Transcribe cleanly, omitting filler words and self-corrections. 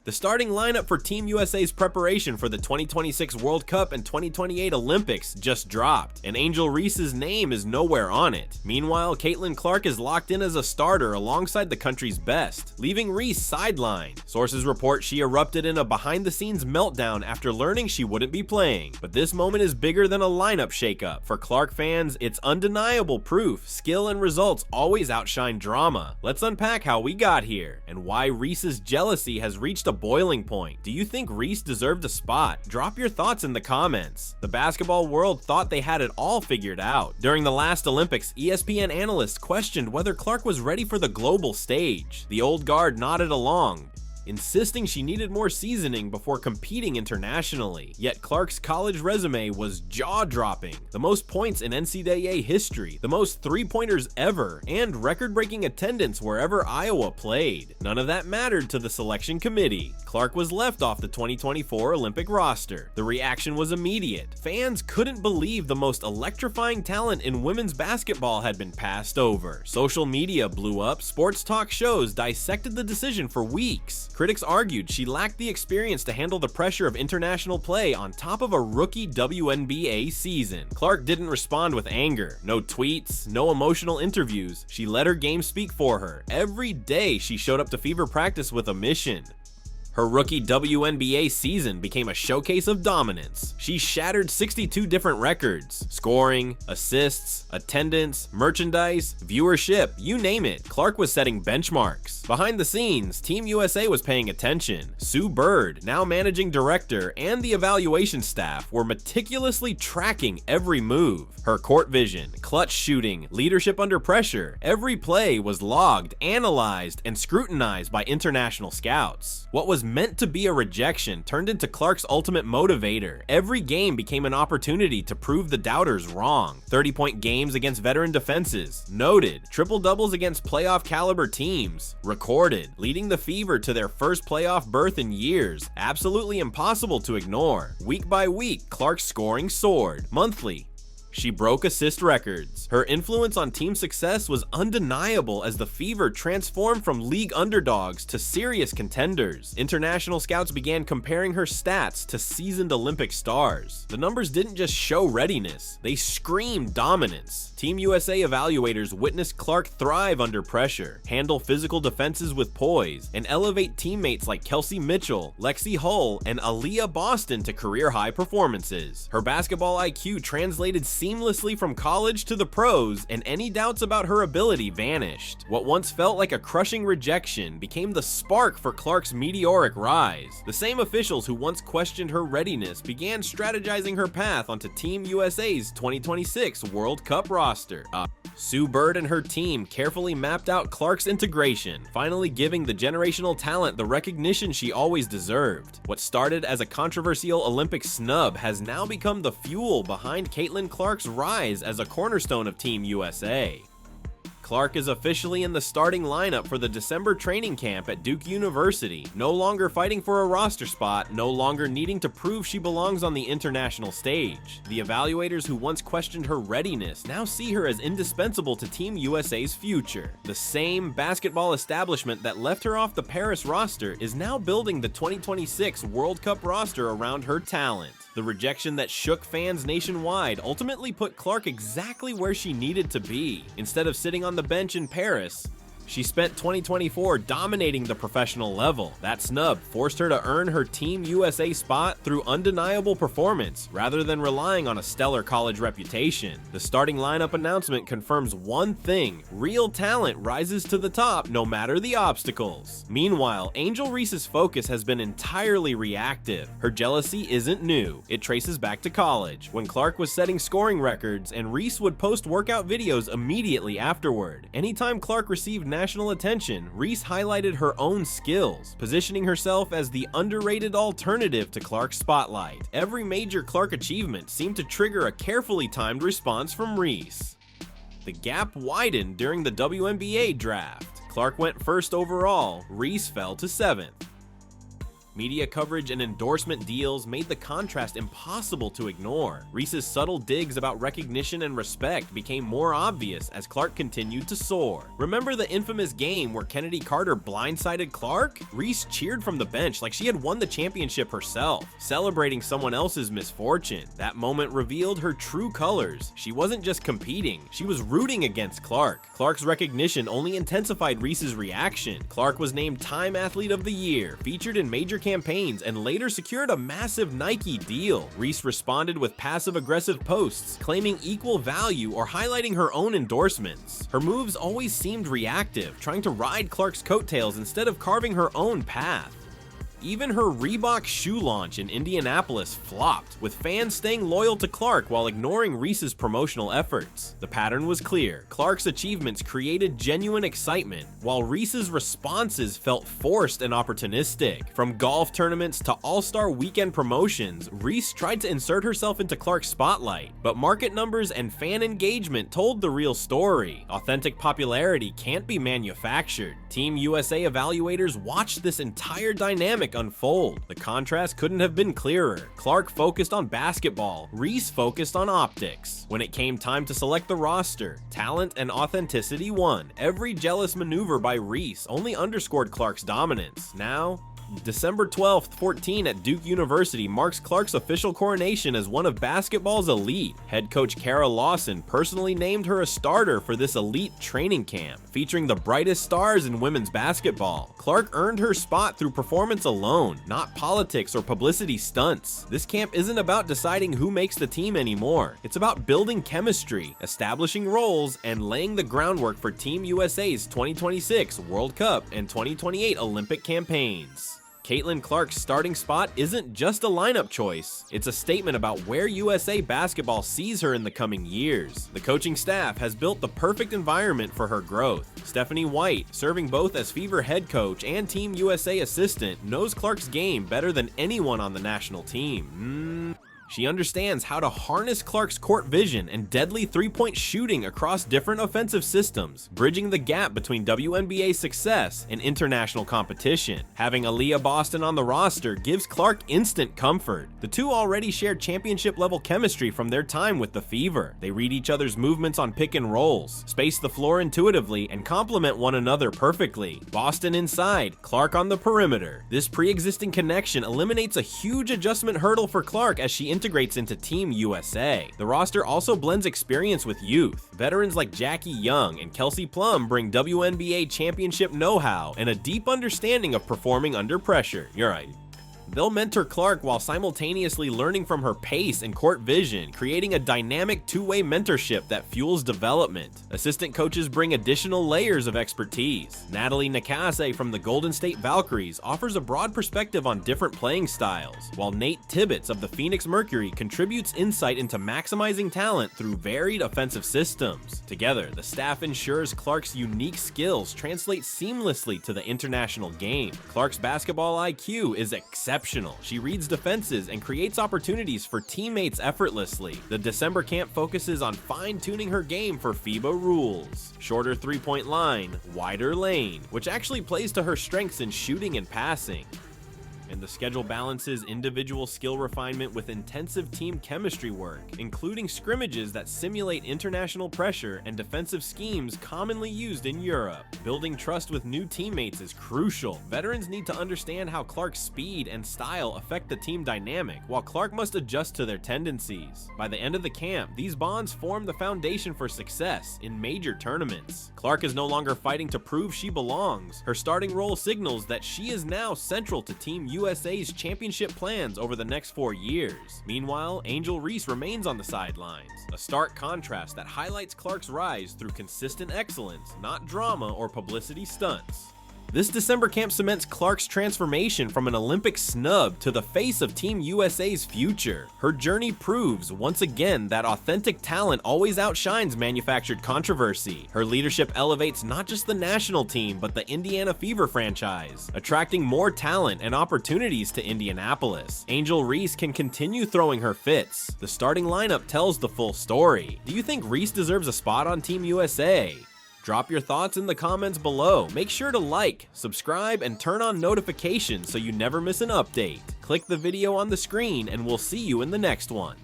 The starting lineup for Team USA's preparation for the 2026 World Cup and 2028 Olympics just dropped, and Angel Reese's name is nowhere on it. Meanwhile, Caitlin Clark is locked in as a starter alongside the country's best, leaving Reese sidelined. Sources report she erupted in a behind-the-scenes meltdown after learning she wouldn't be playing. But this moment is bigger than a lineup shakeup. For Clark fans, it's undeniable proof skill and results always outshine drama. Let's unpack how we got here, and why Reese's jealousy has reached a boiling point. Do you think Reese deserved a spot? Drop your thoughts in the comments. The basketball world thought they had it all figured out. During the last Olympics, ESPN analysts questioned whether Clark was ready for the global stage. The old guard nodded along, insisting she needed more seasoning before competing internationally. Yet Clark's college resume was jaw-dropping. The most points in NCAA history, the most three-pointers ever, and record-breaking attendance wherever Iowa played. None of that mattered to the selection committee. Clark was left off the 2024 Olympic roster. The reaction was immediate. Fans couldn't believe the most electrifying talent in women's basketball had been passed over. Social media blew up, sports talk shows dissected the decision for weeks. Critics argued she lacked the experience to handle the pressure of international play on top of a rookie Wnba season. Clark didn't respond with anger. No tweets, no emotional interviews. She let her game speak for her. Every day she showed up to Fever practice with a mission. Her rookie WNBA season became a showcase of dominance. She shattered 62 different records: scoring, assists, attendance, merchandise, viewership, you name it. Clark was setting benchmarks. Behind the scenes, Team USA was paying attention. Sue Bird, now managing director, and the evaluation staff were meticulously tracking every move. Her court vision, clutch shooting, leadership under pressure, every play was logged, analyzed, and scrutinized by international scouts. What was meant to be a rejection turned into Clark's ultimate motivator. Every game became an opportunity to prove the doubters wrong. 30-point games against veteran defenses, noted. Triple-doubles against playoff caliber teams, recorded. Leading the Fever to their first playoff berth in years, absolutely impossible to ignore. Week by week, Clark's scoring soared. Monthly, she broke assist records. Her influence on team success was undeniable as the Fever transformed from league underdogs to serious contenders. International scouts began comparing her stats to seasoned Olympic stars. The numbers didn't just show readiness, they screamed dominance. Team USA evaluators witnessed Clark thrive under pressure, handle physical defenses with poise, and elevate teammates like Kelsey Mitchell, Lexi Hull, and Aaliyah Boston to career-high performances. Her basketball IQ translated seamlessly from college to the pros, and any doubts about her ability vanished. What once felt like a crushing rejection became the spark for Clark's meteoric rise. The same officials who once questioned her readiness began strategizing her path onto Team USA's 2026 World Cup roster. Sue Bird and her team carefully mapped out Clark's integration, finally giving the generational talent the recognition she always deserved. What started as a controversial Olympic snub has now become the fuel behind Caitlin Clark's rise as a cornerstone of Team USA. Clark is officially in the starting lineup for the December training camp at Duke University, no longer fighting for a roster spot, no longer needing to prove she belongs on the international stage. The evaluators who once questioned her readiness now see her as indispensable to Team USA's future. The same basketball establishment that left her off the Paris roster is now building the 2026 World Cup roster around her talent. The rejection that shook fans nationwide ultimately put Clark exactly where she needed to be. Instead of sitting on the bench in Paris, she spent 2024 dominating the professional level. That snub forced her to earn her Team USA spot through undeniable performance, rather than relying on a stellar college reputation. The starting lineup announcement confirms one thing: real talent rises to the top no matter the obstacles. Meanwhile, Angel Reese's focus has been entirely reactive. Her jealousy isn't new. It traces back to college, when Clark was setting scoring records and Reese would post workout videos immediately afterward. Anytime Clark received national attention, Reese highlighted her own skills, positioning herself as the underrated alternative to Clark's spotlight. Every major Clark achievement seemed to trigger a carefully timed response from Reese. The gap widened during the WNBA draft. Clark went first overall, Reese fell to 7th. Media coverage and endorsement deals made the contrast impossible to ignore. Reese's subtle digs about recognition and respect became more obvious as Clark continued to soar. Remember the infamous game where Kennedy Carter blindsided Clark? Reese cheered from the bench like she had won the championship herself, celebrating someone else's misfortune. That moment revealed her true colors. She wasn't just competing, she was rooting against Clark. Clark's recognition only intensified Reese's reaction. Clark was named Time Athlete of the Year, featured in major campaigns, and later secured a massive Nike deal. Reese responded with passive-aggressive posts, claiming equal value or highlighting her own endorsements. Her moves always seemed reactive, trying to ride Clark's coattails instead of carving her own path. Even her Reebok shoe launch in Indianapolis flopped, with fans staying loyal to Clark while ignoring Reese's promotional efforts. The pattern was clear. Clark's achievements created genuine excitement, while Reese's responses felt forced and opportunistic. From golf tournaments to all-star weekend promotions, Reese tried to insert herself into Clark's spotlight, but market numbers and fan engagement told the real story. Authentic popularity can't be manufactured. Team USA evaluators watched this entire dynamic unfold. The contrast couldn't have been clearer. Clark focused on basketball, Reese focused on optics. When it came time to select the roster, talent and authenticity won. Every jealous maneuver by Reese only underscored Clark's dominance. Now, December 12th, 14 at Duke University marks Clark's official coronation as one of basketball's elite. Head coach Kara Lawson personally named her a starter for this elite training camp, featuring the brightest stars in women's basketball. Clark earned her spot through performance alone, not politics or publicity stunts. This camp isn't about deciding who makes the team anymore. It's about building chemistry, establishing roles, and laying the groundwork for Team USA's 2026 World Cup and 2028 Olympic campaigns. Caitlin Clark's starting spot isn't just a lineup choice, it's a statement about where USA basketball sees her in the coming years. The coaching staff has built the perfect environment for her growth. Stephanie White, serving both as Fever head coach and Team USA assistant, knows Clark's game better than anyone on the national team. She understands how to harness Clark's court vision and deadly three-point shooting across different offensive systems, bridging the gap between WNBA success and international competition. Having Aaliyah Boston on the roster gives Clark instant comfort. The two already share championship-level chemistry from their time with the Fever. They read each other's movements on pick and rolls, space the floor intuitively, and complement one another perfectly. Boston inside, Clark on the perimeter. This pre-existing connection eliminates a huge adjustment hurdle for Clark as she integrates into Team USA. The roster also blends experience with youth. Veterans like Jackie Young and Kelsey Plum bring WNBA championship know-how and a deep understanding of performing under pressure. You're right. They'll mentor Clark while simultaneously learning from her pace and court vision, creating a dynamic two-way mentorship that fuels development. Assistant coaches bring additional layers of expertise. Natalie Nakase from the Golden State Valkyries offers a broad perspective on different playing styles, while Nate Tibbetts of the Phoenix Mercury contributes insight into maximizing talent through varied offensive systems. Together, the staff ensures Clark's unique skills translate seamlessly to the international game. Clark's basketball IQ is exceptional. She reads defenses and creates opportunities for teammates effortlessly. The December camp focuses on fine-tuning her game for FIBA rules. Shorter three-point line, wider lane, which actually plays to her strengths in shooting and passing. And the schedule balances individual skill refinement with intensive team chemistry work, including scrimmages that simulate international pressure and defensive schemes commonly used in Europe. Building trust with new teammates is crucial. Veterans need to understand how Clark's speed and style affect the team dynamic, while Clark must adjust to their tendencies. By the end of the camp, these bonds form the foundation for success in major tournaments. Clark is no longer fighting to prove she belongs. Her starting role signals that she is now central to Team USA's championship plans over the next 4 years. Meanwhile, Angel Reese remains on the sidelines, a stark contrast that highlights Clark's rise through consistent excellence, not drama or publicity stunts. This December camp cements Clark's transformation from an Olympic snub to the face of Team USA's future. Her journey proves, once again, that authentic talent always outshines manufactured controversy. Her leadership elevates not just the national team, but the Indiana Fever franchise, attracting more talent and opportunities to Indianapolis. Angel Reese can continue throwing her fits. The starting lineup tells the full story. Do you think Reese deserves a spot on Team USA? Drop your thoughts in the comments below. Make sure to like, subscribe, and turn on notifications so you never miss an update. Click the video on the screen and we'll see you in the next one.